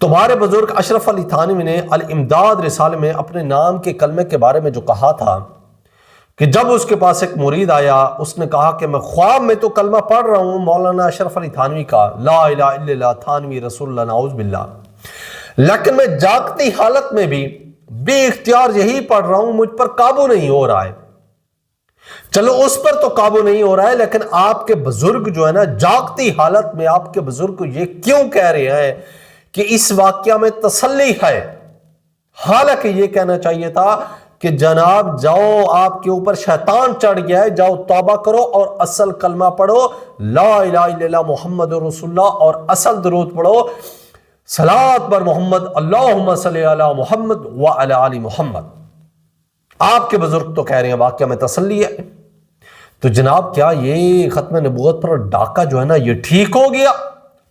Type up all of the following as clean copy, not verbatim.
تمہارے بزرگ اشرف علی تھانوی نے الامداد رسالے میں اپنے نام کے کلمے کے بارے میں جو کہا تھا کہ جب اس کے پاس ایک مرید آیا، اس نے کہا کہ میں خواب میں تو کلمہ پڑھ رہا ہوں مولانا اشرف علی تھانوی کا، لا الہ الا اللہ تھانوی رسول اللہ نعوذ باللہ، لیکن میں جاگتی حالت میں بھی بے اختیار یہی پڑھ رہا ہوں، مجھ پر قابو نہیں ہو رہا ہے۔ چلو اس پر تو قابو نہیں ہو رہا ہے، لیکن آپ کے بزرگ جو ہے نا، جاگتی حالت میں آپ کے بزرگ کو یہ کیوں کہہ رہے ہیں کہ اس واقعہ میں تسلی ہے؟ حالانکہ یہ کہنا چاہیے تھا کہ جناب جاؤ، آپ کے اوپر شیطان چڑھ گیا ہے، جاؤ توبہ کرو اور اصل کلمہ پڑھو، لا الہ الا اللہ محمد رسول اللہ، اور اصل درود پڑھو، صلاۃ بر محمد، اللہم صلی علی محمد وعلی آل محمد۔ آپ کے بزرگ تو کہہ رہے ہیں واقعہ میں تسلی ہے، تو جناب کیا یہ ختم نبوت پر ڈاکہ جو ہے نا یہ ٹھیک ہو گیا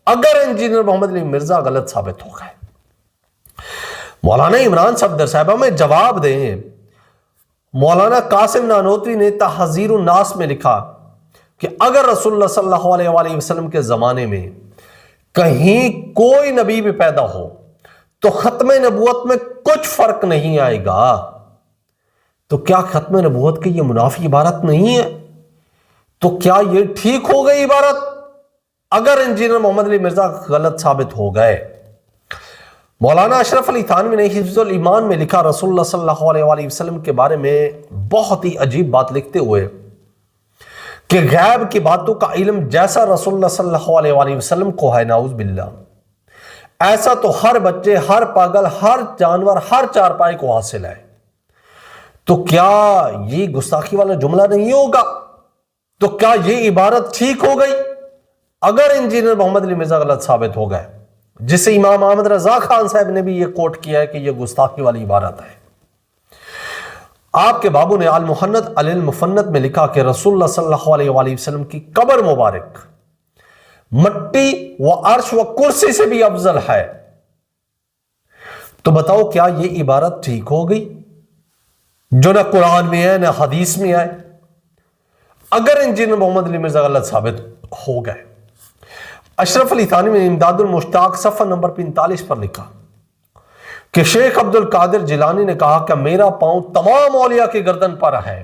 اگر انجینئر محمد علی مرزا غلط ثابت ہو گئے؟ مولانا عمران صفدر صاحبہ میں جواب دیں۔ مولانا قاسم نانوتوی نے تحذیر الناس میں لکھا کہ اگر رسول اللہ صلی اللہ علیہ وآلہ وسلم کے زمانے میں کہیں کوئی نبی بھی پیدا ہو تو ختم نبوت میں کچھ فرق نہیں آئے گا۔ تو کیا ختم نبوت کی یہ منافی عبارت نہیں ہے؟ تو کیا یہ ٹھیک ہو گئی عبارت اگر انجینئر محمد علی مرزا غلط ثابت ہو گئے؟ مولانا اشرف علی تھانوی نے حفظ الایمان میں لکھا، رسول اللہ صلی اللہ علیہ وآلہ وسلم کے بارے میں بہت ہی عجیب بات لکھتے ہوئے کہ غیب کی باتوں کا علم جیسا رسول اللہ صلی اللہ علیہ وآلہ وسلم کو ہے، نعوذ باللہ، ایسا تو ہر بچے، ہر پاگل، ہر جانور، ہر چارپائی کو حاصل ہے۔ تو کیا یہ گستاخی والا جملہ نہیں ہوگا؟ تو کیا یہ عبارت ٹھیک ہو گئی اگر انجینئر محمد علی مرزا غلط ثابت ہو گئے، جسے امام احمد رضا خان صاحب نے بھی یہ کوٹ کیا ہے کہ یہ گستاخی والی عبارت ہے؟ آپ کے بابو نے المحنت علی المفنت میں لکھا کہ رسول اللہ صلی اللہ علیہ وآلہ وسلم کی قبر مبارک مٹی و عرش و کرسی سے بھی افضل ہے۔ تو بتاؤ کیا یہ عبارت ٹھیک ہو گئی جو نہ قرآن میں ہے نہ حدیث میں ہے اگر انجینئر محمد علی مرزا غلط ثابت ہو گئے؟ اشرف علی تھانوی نے امداد المشتاق صفحہ نمبر 45 پر لکھا کہ شیخ عبد القادر جیلانی نے کہا کہ میرا پاؤں تمام اولیاء کی گردن پر ہے۔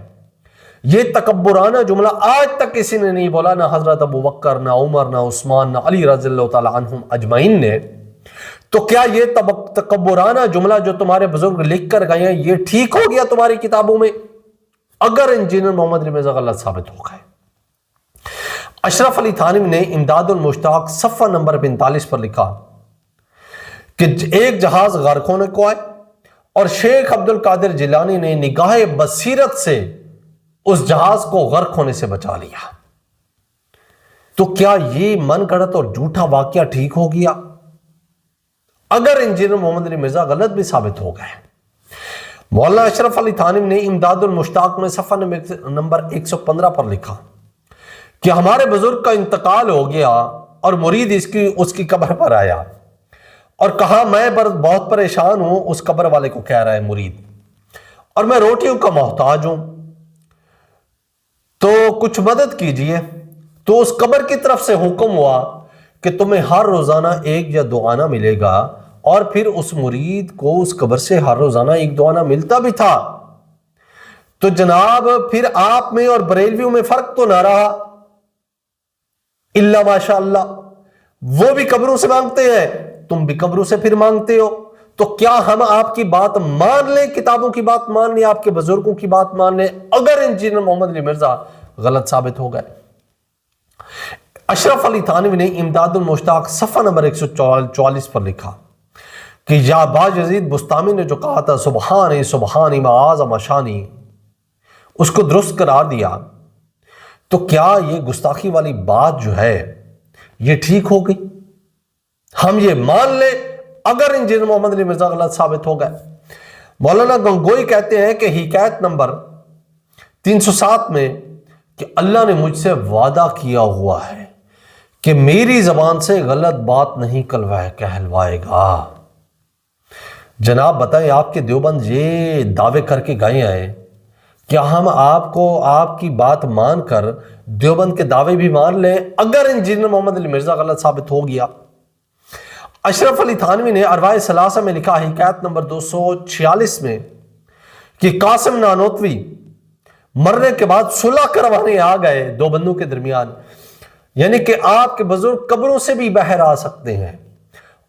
یہ تکبرانہ جملہ آج تک کسی نے نہیں بولا، نہ حضرت ابو بکر، نہ عمر، نہ عثمان، نہ علی رضی اللہ تعالی عنہم اجمعین نے۔ تو کیا یہ تکبرانہ جملہ جو تمہارے بزرگ لکھ کر گئے ہیں یہ ٹھیک ہو گیا تمہاری کتابوں میں اگر انجینئر محمد علی مرزا غلط ثابت ہو گئے؟ اشرف علی تھانوی نے امداد المشتاق صفحہ نمبر 45 پر لکھا کہ ایک جہاز غرق ہونے کو آئے اور شیخ عبد القادر جیلانی نے نگاہ بصیرت سے اس جہاز کو غرق ہونے سے بچا لیا۔ تو کیا یہ من گھڑت اور جھوٹا واقعہ ٹھیک ہو گیا اگر انجینئر محمد علی مرزا غلط بھی ثابت ہو گئے؟ مولانا اشرف علی تھانوی نے امداد المشتاق میں صفحہ نمبر 115 پر لکھا کہ ہمارے بزرگ کا انتقال ہو گیا اور مرید اس کی قبر پر آیا اور کہا میں بہت پریشان ہوں، اس قبر والے کو کہہ رہا ہے مرید، اور میں روٹیوں کا محتاج ہوں، تو کچھ مدد کیجئے۔ تو اس قبر کی طرف سے حکم ہوا کہ تمہیں ہر روزانہ ایک یا دو آنا ملے گا، اور پھر اس مرید کو اس قبر سے ہر روزانہ ایک دو آنا ملتا بھی تھا۔ تو جناب پھر آپ میں اور بریلویوں میں فرق تو نہ رہا اللہ ماشاء اللہ، وہ بھی قبروں سے مانگتے ہیں، تم بھی قبروں سے پھر مانگتے ہو۔ تو کیا ہم آپ کی بات مان لیں، کتابوں کی بات مان لیں، آپ کے بزرگوں کی بات مان لیں اگر انجینئر محمد علی مرزا غلط ثابت ہو گئے؟ اشرف علی تھانوی نے امداد المشتاق صفحہ نمبر 144 پر لکھا کہ یا باجزید بستامی نے جو کہا تھا سبحانی سبحانی معاذ شانی، اس کو درست قرار دیا۔ تو کیا یہ گستاخی والی بات جو ہے یہ ٹھیک ہو گئی؟ ہم یہ مان لیں اگر انجینئر محمد علی مرزا غلط ثابت ہو گئے؟ مولانا گنگوئی کہتے ہیں کہ حکایت نمبر 307 میں کہ اللہ نے مجھ سے وعدہ کیا ہوا ہے کہ میری زبان سے غلط بات نہیں کہلوائے گا۔ جناب بتائیں، آپ کے دیوبند یہ دعوے کر کے گئے ہیں، کیا ہم آپ کو آپ کی بات مان کر دیوبند کے دعوے بھی مان لیں اگر انجینئر محمد علی مرزا غلط ثابت ہو گیا؟ اشرف علی تھانوی نے ارواح ثلاثہ میں لکھا حکایت نمبر 246 میں کہ قاسم نانوتوی مرنے کے بعد صلح کروانے آ گئے دو بندوں کے درمیان، یعنی کہ آپ کے بزرگ قبروں سے بھی باہر آ سکتے ہیں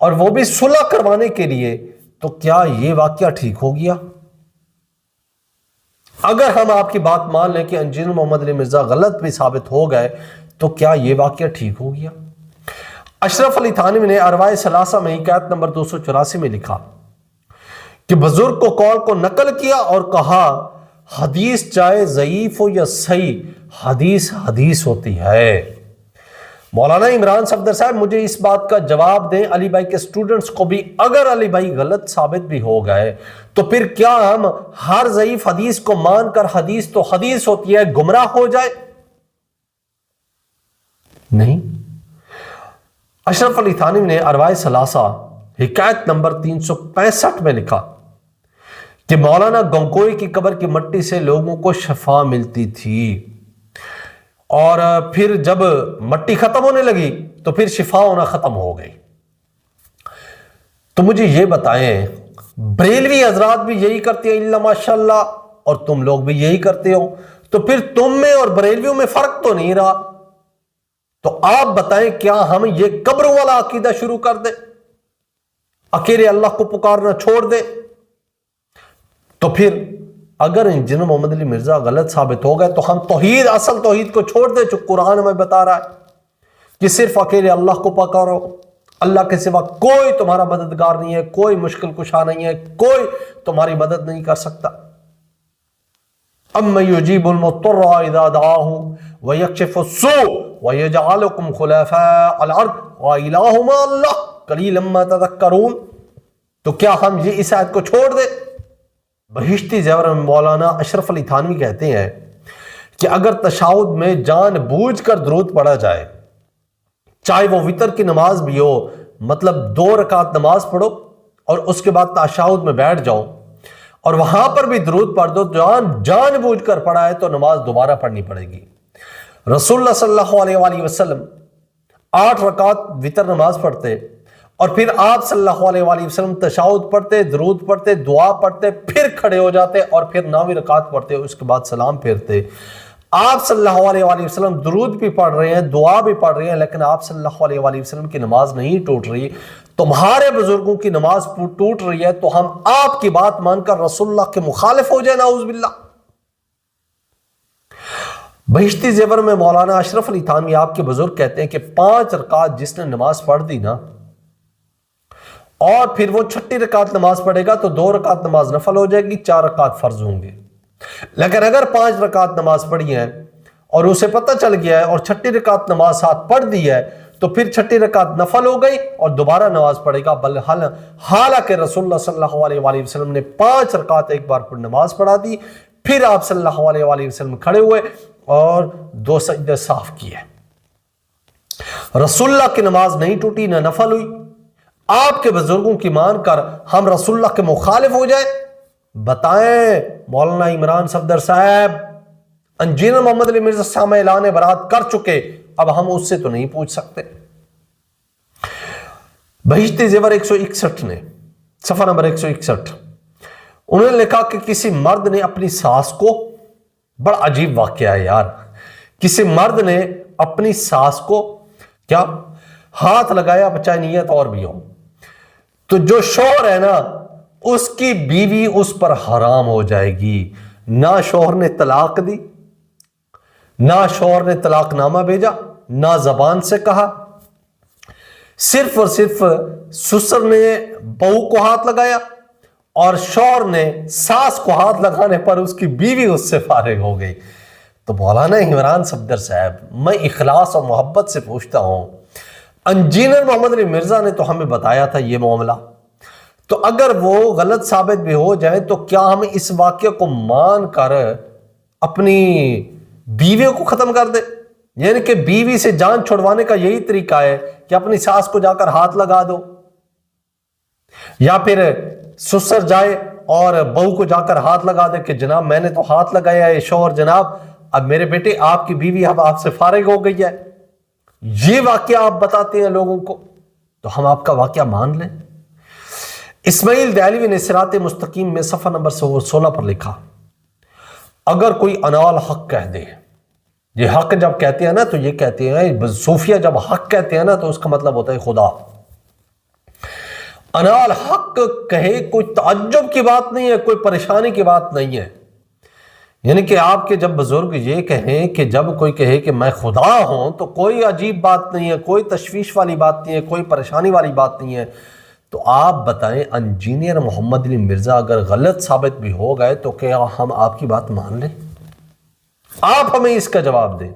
اور وہ بھی صلح کروانے کے لیے، تو کیا یہ واقعہ ٹھیک ہو گیا؟ اگر ہم آپ کی بات مان لیں کہ انجینئر محمد علی مرزا غلط بھی ثابت ہو گئے تو کیا یہ واقعہ ٹھیک ہو گیا؟ اشرف علی تھانوی نے ارواح ثلاثہ میں حکایت نمبر 284 میں لکھا کہ بزرگ کو قول کو نقل کیا اور کہا حدیث چاہے ضعیف ہو یا صحیح، حدیث حدیث ہوتی ہے۔ مولانا عمران صفدر صاحب مجھے اس بات کا جواب دیں، علی بھائی کے سٹوڈنٹس کو بھی، اگر علی بھائی غلط ثابت بھی ہو گئے تو پھر کیا ہم ہر ضعیف حدیث کو مان کر حدیث تو حدیث ہوتی ہے گمراہ ہو جائے؟ نہیں۔ اشرف علی تھانوی نے ارواح ثلاثہ حکایت نمبر 365 میں لکھا کہ مولانا گنگوئی کی قبر کی مٹی سے لوگوں کو شفا ملتی تھی، اور پھر جب مٹی ختم ہونے لگی تو پھر شفا ہونا ختم ہو گئی۔ تو مجھے یہ بتائیں، بریلوی حضرات بھی یہی کرتے ہیں الا ماشاءاللہ، اور تم لوگ بھی یہی کرتے ہو، تو پھر تم میں اور بریلویوں میں فرق تو نہیں رہا۔ تو آپ بتائیں کیا ہم یہ قبروں والا عقیدہ شروع کر دیں، اکیلے اللہ کو پکارنا چھوڑ دیں؟ تو پھر اگر انجینئر محمد علی مرزا غلط ثابت ہو گئے تو ہم توحید، اصل توحید کو چھوڑ دیں جو قرآن ہمیں بتا رہا ہے کہ صرف اکیلے اللہ کو پکارو، اللہ کے سوا کوئی تمہارا مددگار نہیں ہے، کوئی مشکل کشا نہیں ہے، کوئی تمہاری مدد نہیں کر سکتا۔ اَمَّن يُجِيبُ الْمُضْطَرَّ إِذَا دَعَاهُ وَيَكْشِفُ السُّوءَ وَيَجْعَلُكُمْ خُلَفَاءَ الْأَرْضِ وَإِلَٰهُ مَعَ اللَّهِ قَلِيلًا مَا تَذَكَّرُونَ؟ تو کیا ہم یہ اس آیت کو چھوڑ دیں؟ بہشتی زیور میں مولانا اشرف علی تھانوی کہتے ہیں کہ اگر تشہد میں جان بوجھ کر درود پڑھا جائے، چاہے وہ وتر کی نماز بھی ہو، مطلب 2 رکعت نماز پڑھو اور اس کے بعد تشہد میں بیٹھ جاؤ اور وہاں پر بھی درود پڑھ دو، جان بوجھ کر پڑھا ہے تو نماز دوبارہ پڑھنی پڑے گی۔ رسول اللہ صلی اللہ علیہ وآلہ وسلم 8 رکعت وتر نماز پڑھتے اور پھر آپ صلی اللہ علیہ وآلہ وسلم تشہد پڑھتے، درود پڑھتے، دعا پڑھتے، پھر کھڑے ہو جاتے اور پھر 9ویں رکعت پڑھتے، اس کے بعد سلام پھیرتے۔ آپ صلی اللہ علیہ وآلہ وسلم درود بھی پڑھ رہے ہیں، دعا بھی پڑھ رہے ہیں، لیکن آپ صلی اللہ علیہ وآلہ وسلم کی نماز نہیں ٹوٹ رہی، تمہارے بزرگوں کی نماز ٹوٹ رہی ہے، تو ہم آپ کی بات مان کر رسول اللہ کے مخالف ہو جائے؟ نعوذ باللہ۔ بہشتی زیور میں مولانا اشرف علی تھانوی آپ کے بزرگ کہتے ہیں کہ 5 رکعت جس نے نماز پڑھ دی نا اور پھر وہ 6ٹھی رکعت نماز پڑھے گا تو 2 رکعت نماز نفل ہو جائے گی، 4 رکعت فرض ہوں گے۔ لیکن اگر 5 رکعت نماز پڑھی ہے اور اسے پتہ چل گیا ہے اور 6ٹھی رکعت نماز ساتھ پڑھ دی ہے تو پھر 6ٹھی رکعت نفل ہو گئی اور دوبارہ نماز پڑھے گا، حالانکہ رسول اللہ صلی اللہ علیہ وآلہ وسلم نے 5 رکعت ایک بار پر نماز پڑھا دی، پھر آپ صلی اللہ علیہ وآلہ وسلم کھڑے ہوئے اور 2 سجدے صاف کیے۔ رسول اللہ کی نماز نہیں ٹوٹی، نہ نفل ہوئی۔ آپ کے بزرگوں کی مان کر ہم رسول اللہ کے مخالف ہو جائیں؟ بتائیں مولانا عمران صفدر صاحب، انجینئر محمد علی مرزا صاحب اعلان برات کر چکے، اب ہم اس سے تو نہیں پوچھ سکتے۔ بہشتی زیور 161 نے صفحہ نمبر 161 انہوں نے لکھا کہ کسی مرد نے اپنی ساس کو، بڑا عجیب واقعہ ہے یار، کسی مرد نے اپنی ساس کو کیا ہاتھ لگایا، بچائے نیت اور بھی ہو، تو جو شوہر ہے نا اس کی بیوی اس پر حرام ہو جائے گی۔ نہ شوہر نے طلاق دی، نہ شوہر نے طلاق نامہ بھیجا، نہ زبان سے کہا، صرف اور صرف سسر نے بہو کو ہاتھ لگایا اور شوہر نے ساس کو ہاتھ لگانے پر اس کی بیوی اس سے فارغ ہو گئی۔ تو مولانا عمران صفدر صاحب، میں اخلاص اور محبت سے پوچھتا ہوں، انجینئر محمد علی مرزا نے تو ہمیں بتایا تھا یہ معاملہ، تو اگر وہ غلط ثابت بھی ہو جائے تو کیا ہم اس واقعے کو مان کر اپنی بیویوں کو ختم کر دیں؟ یعنی کہ بیوی سے جان چھڑوانے کا یہی طریقہ ہے کہ اپنی ساس کو جا کر ہاتھ لگا دو، یا پھر سسر جائے اور بہو کو جا کر ہاتھ لگا دے کہ جناب میں نے تو ہاتھ لگایا ہے، شوہر جناب اب میرے بیٹے آپ کی بیوی اب آپ سے فارغ ہو گئی ہے۔ یہ واقعہ آپ بتاتے ہیں لوگوں کو؟ تو ہم آپ کا واقعہ مان لیں؟ اسماعیل دہلوی نے صراط مستقیم میں صفحہ نمبر 16 پر لکھا، اگر کوئی انال حق کہہ دے، یہ حق جب کہتے ہیں نا تو یہ کہتے ہیں، صوفیہ جب حق کہتے ہیں نا تو اس کا مطلب ہوتا ہے خدا۔ انال حق کہے کوئی تعجب کی بات نہیں ہے، کوئی پریشانی کی بات نہیں ہے، یعنی کہ آپ کے جب بزرگ یہ کہیں کہ جب کوئی کہے کہ میں خدا ہوں تو کوئی عجیب بات نہیں ہے، کوئی تشویش والی بات نہیں ہے، کوئی پریشانی والی بات نہیں ہے۔ تو آپ بتائیں انجینئر محمد علی مرزا اگر غلط ثابت بھی ہو گئے تو کیا ہم آپ کی بات مان لیں؟ آپ ہمیں اس کا جواب دیں۔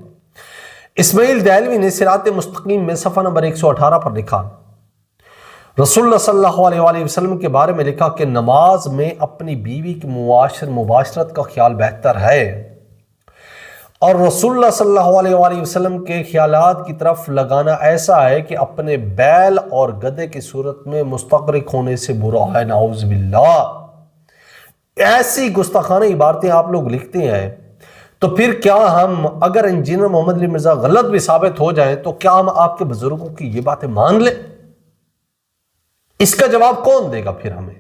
اسماعیل دہلوی نے صراط مستقیم میں صفحہ نمبر 118 پر لکھا، رسول اللہ صلی اللہ علیہ وآلہ وسلم کے بارے میں لکھا کہ نماز میں اپنی بیوی کی مباشرت کا خیال بہتر ہے، اور رسول اللہ صلی اللہ علیہ وآلہ وسلم کے خیالات کی طرف لگانا ایسا ہے کہ اپنے بیل اور گدھے کی صورت میں مستغرق ہونے سے برا ہے، نعوذ باللہ۔ ایسی گستاخانہ عبارتیں آپ لوگ لکھتے ہیں، تو پھر کیا ہم اگر انجینئر محمد علی مرزا غلط بھی ثابت ہو جائیں تو کیا ہم آپ کے بزرگوں کی یہ باتیں مان لیں؟ اس کا جواب کون دے گا پھر ہمیں؟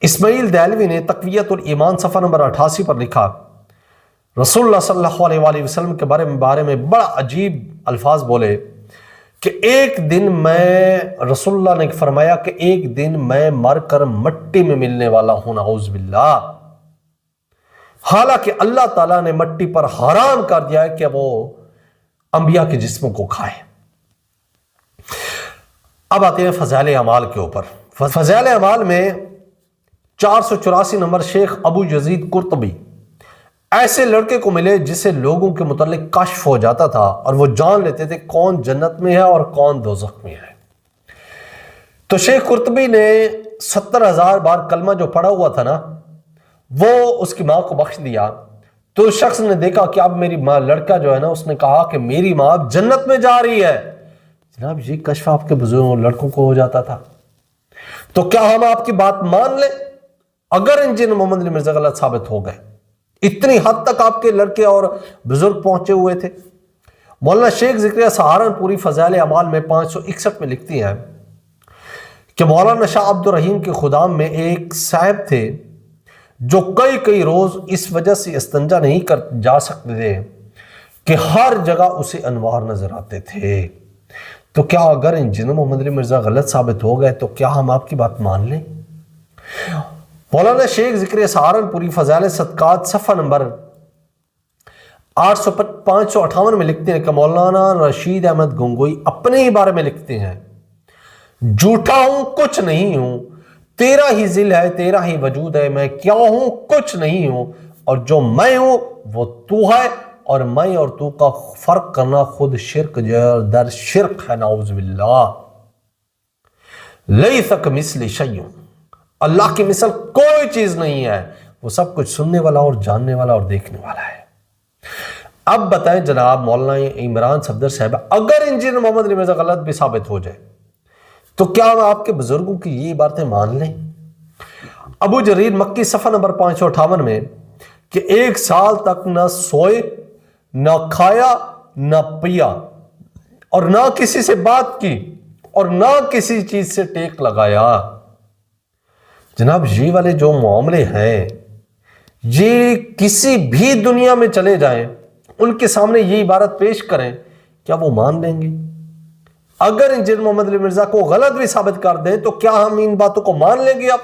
اسماعیل دہلوی نے تقویت الایمان صفحہ نمبر 88 پر لکھا، رسول اللہ صلی اللہ علیہ وآلہ وسلم کے بارے میں بڑا عجیب الفاظ بولے کہ ایک دن میں، رسول اللہ نے فرمایا کہ ایک دن میں مر کر مٹی میں ملنے والا ہوں، نعوذ باللہ، حالانکہ اللہ تعالیٰ نے مٹی پر حرام کر دیا ہے کہ وہ انبیاء کے جسموں کو کھائے۔ اب آتے ہیں فضائل اعمال کے اوپر۔ فضائل اعمال میں 484 نمبر شیخ ابو یزید قرطبی، ایسے لڑکے کو ملے جسے لوگوں کے متعلق کشف ہو جاتا تھا اور وہ جان لیتے تھے کون جنت میں ہے اور کون دوزخ میں ہے۔ تو شیخ قرطبی نے 70,000 بار کلمہ جو پڑھا ہوا تھا نا وہ اس کی ماں کو بخش دیا، تو اس شخص نے دیکھا کہ اب میری ماں، لڑکا جو ہے نا، اس نے کہا کہ میری ماں اب جنت میں جا رہی ہے۔ جناب یہ کشف آپ کے بزرگوں لڑکوں کو ہو جاتا تھا، تو کیا ہم آپ کی بات مان لیں اگر انجینئر محمد علی مرزا غلط ثابت ہو گئے؟ اتنی حد تک آپ کے لڑکے اور بزرگ پہنچے ہوئے تھے۔ مولانا شیخ ذکریہ سہارنپوری فضائل اعمال میں 561 میں لکھتی ہیں کہ مولانا شاہ عبد الرحیم کے خدام میں ایک صاحب تھے جو کئی روز اس وجہ سے استنجا نہیں کر جا سکتے تھے کہ ہر جگہ اسے انوار نظر آتے تھے۔ تو کیا اگر انجینئر محمد علی مرزا غلط ثابت ہو گئے تو کیا ہم آپ کی بات مان لیں؟ مولانا شیخ ذکریہ سہارنپوری فضائل صدقات صفحہ نمبر 558 میں لکھتے ہیں کہ مولانا رشید احمد گنگوئی اپنے ہی بارے میں لکھتے ہیں، جھوٹا ہوں کچھ نہیں ہوں، تیرا ہی ذل ہے، تیرا ہی وجود ہے، میں کیا ہوں کچھ نہیں ہوں، اور جو میں ہوں وہ تو ہے، اور میں اور تو کا فرق کرنا خود شرک در شرک ہے، نعوذ باللہ۔ لیس کمثلہ شیء، اللہ کی مثل کوئی چیز نہیں ہے، وہ سب کچھ سننے والا اور جاننے والا اور دیکھنے والا ہے۔ اب بتائیں جناب مولانا عمران صفدر صاحب، اگر انجینئر محمد علی مرزا غلط بھی ثابت ہو جائے تو کیا ہم آپ کے بزرگوں کی یہ باتیں مان لیں؟ ابو جریر مکی صفحہ نمبر 558 میں کہ 1 سال تک نہ سوئے، نہ کھایا، نہ پیا، اور نہ کسی سے بات کی، اور نہ کسی چیز سے ٹیک لگایا۔ جناب یہ والے جو معاملے ہیں یہ کسی بھی دنیا میں چلے جائیں، ان کے سامنے یہ عبارت پیش کریں، کیا وہ مان لیں گے؟ اگر انجینئر محمد علی مرزا کو غلط بھی ثابت کر دیں تو کیا ہم ان باتوں کو مان لیں گے؟ اب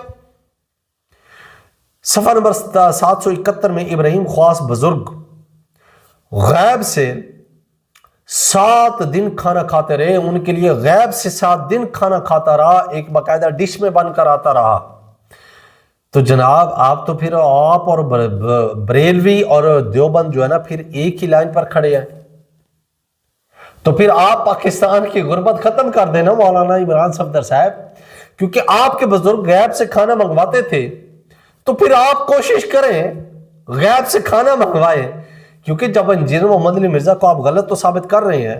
صفحہ نمبر 771 میں ابراہیم خواص بزرگ غیب سے 7 دن کھانا کھاتے رہے، ان کے لیے غیب سے 7 دن کھانا کھاتا رہا، ایک باقاعدہ ڈش میں بن کر آتا رہا۔ تو جناب آپ تو پھر آپ اور بریلوی اور دیوبند جو ہے نا پھر ایک ہی لائن پر کھڑے ہیں، تو پھر آپ پاکستان کی غربت ختم کر دینا مولانا عمران صفدر صاحب، کیونکہ آپ کے بزرگ غیب سے کھانا منگواتے تھے، تو پھر آپ کوشش کریں غیب سے کھانا منگوائیں، کیونکہ جب انجینئر محمد علی مرزا کو آپ غلط تو ثابت کر رہے ہیں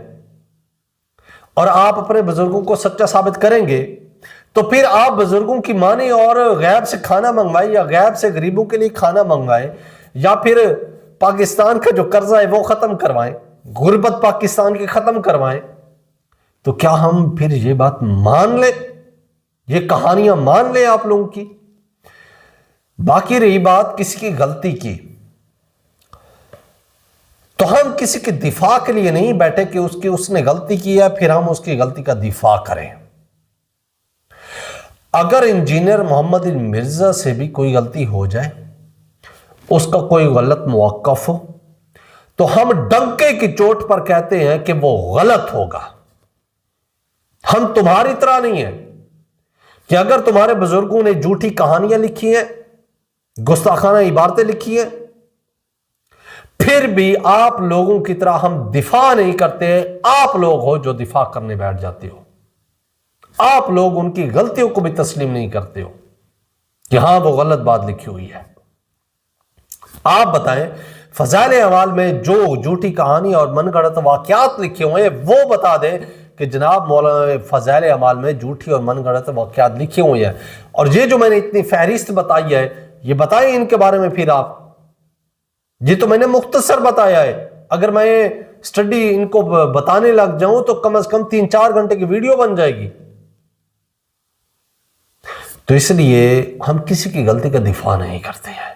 اور آپ اپنے بزرگوں کو سچا ثابت کریں گے، تو پھر آپ بزرگوں کی مانیں اور غیب سے کھانا منگوائیں، یا غیب سے غریبوں کے لیے کھانا منگوائیں، یا پھر پاکستان کا جو قرضہ ہے وہ ختم کروائیں، غربت پاکستان کی ختم کروائیں، تو کیا ہم پھر یہ بات مان لیں، یہ کہانیاں مان لیں آپ لوگوں کی؟ باقی رہی بات کسی کی غلطی کی، تو ہم کسی کے دفاع کے لیے نہیں بیٹھے کہ اس نے غلطی کی ہے پھر ہم اس کی غلطی کا دفاع کریں۔ اگر انجینئر محمد مرزا سے بھی کوئی غلطی ہو جائے، اس کا کوئی غلط موقف ہو، تو ہم ڈنکے کی چوٹ پر کہتے ہیں کہ وہ غلط ہوگا۔ ہم تمہاری طرح نہیں ہیں کہ اگر تمہارے بزرگوں نے جھوٹی کہانیاں لکھی ہیں، گستاخانہ عبارتیں لکھی ہیں، پھر بھی آپ لوگوں کی طرح ہم دفاع نہیں کرتے۔ آپ لوگ ہو جو دفاع کرنے بیٹھ جاتے ہو، آپ لوگ ان کی غلطیوں کو بھی تسلیم نہیں کرتے ہو کہ ہاں وہ غلط بات لکھی ہوئی ہے۔ آپ بتائیں فضائل اعمال میں جو جھوٹی کہانی اور من گھڑت واقعات لکھے ہوئے ہیں وہ بتا دیں کہ جناب مولانا فضائل اعمال میں جھوٹی اور من گھڑت واقعات لکھے ہوئے ہیں، اور یہ جو میں نے اتنی فہرست بتائی ہے یہ بتائیں ان کے بارے میں پھر آپ۔ یہ تو میں نے مختصر بتایا ہے، اگر میں سٹڈی ان کو بتانے لگ جاؤں تو کم از کم 3-4 گھنٹے کی ویڈیو بن جائے گی۔ تو اس لیے ہم کسی کی غلطی کا دفاع نہیں کرتے ہیں۔